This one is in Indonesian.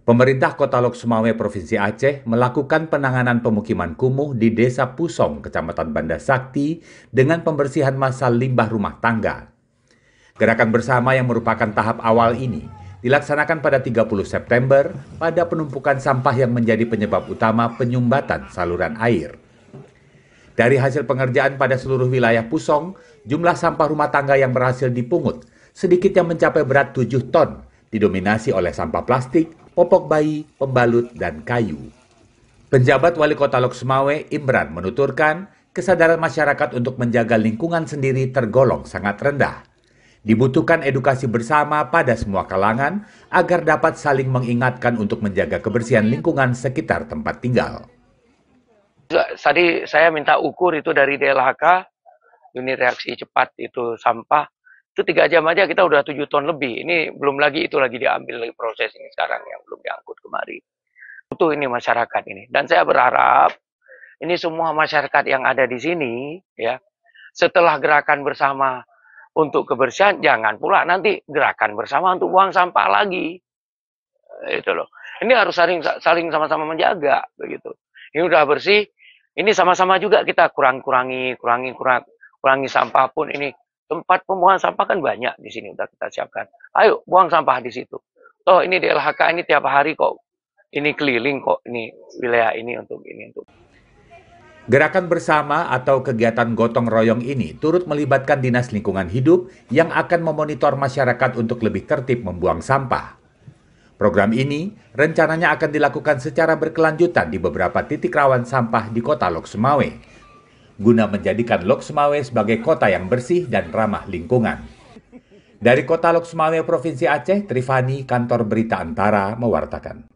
Pemerintah Kota Lok Sumawe, Provinsi Aceh, melakukan penanganan pemukiman kumuh di Desa Pusong, Kecamatan Banda Sakti, dengan pembersihan massal limbah rumah tangga. Gerakan bersama yang merupakan tahap awal ini dilaksanakan pada 30 September pada penumpukan sampah yang menjadi penyebab utama penyumbatan saluran air. Dari hasil pengerjaan pada seluruh wilayah Pusong, jumlah sampah rumah tangga yang berhasil dipungut sedikitnya mencapai berat 7 ton, didominasi oleh sampah plastik, popok bayi, pembalut, dan kayu. Penjabat Wali Kota Lok Sumawe, Imran, menuturkan kesadaran masyarakat untuk menjaga lingkungan sendiri tergolong sangat rendah. Dibutuhkan edukasi bersama pada semua kalangan agar dapat saling mengingatkan untuk menjaga kebersihan lingkungan sekitar tempat tinggal. Tadi saya minta ukur itu dari DLHK, unit reaksi cepat itu sampah, itu 3 jam aja kita udah 7 ton lebih. Ini belum lagi itu lagi diambil lagi proses ini sekarang yang belum diangkut kemari. Butuh ini masyarakat ini. Dan saya berharap ini semua masyarakat yang ada di sini ya, setelah gerakan bersama untuk kebersihan, jangan pula nanti gerakan bersama untuk buang sampah lagi. Itu loh. Ini harus saling sama-sama menjaga begitu. Ini udah bersih, ini sama-sama juga kita kurangi sampah pun ini. Tempat pembuangan sampah kan banyak di sini udah kita siapkan. Ayo buang sampah di situ. Toh ini DLHK ini tiap hari kok ini keliling kok ini wilayah ini untuk ini untuk. Gerakan bersama atau kegiatan gotong royong ini turut melibatkan Dinas Lingkungan Hidup yang akan memonitor masyarakat untuk lebih tertib membuang sampah. Program ini rencananya akan dilakukan secara berkelanjutan di beberapa titik rawan sampah di Kota Lok Sumawe, guna menjadikan Lok Sumawe sebagai kota yang bersih dan ramah lingkungan. Dari Kota Lok Sumawe, Provinsi Aceh, Trifani, Kantor Berita Antara, mewartakan.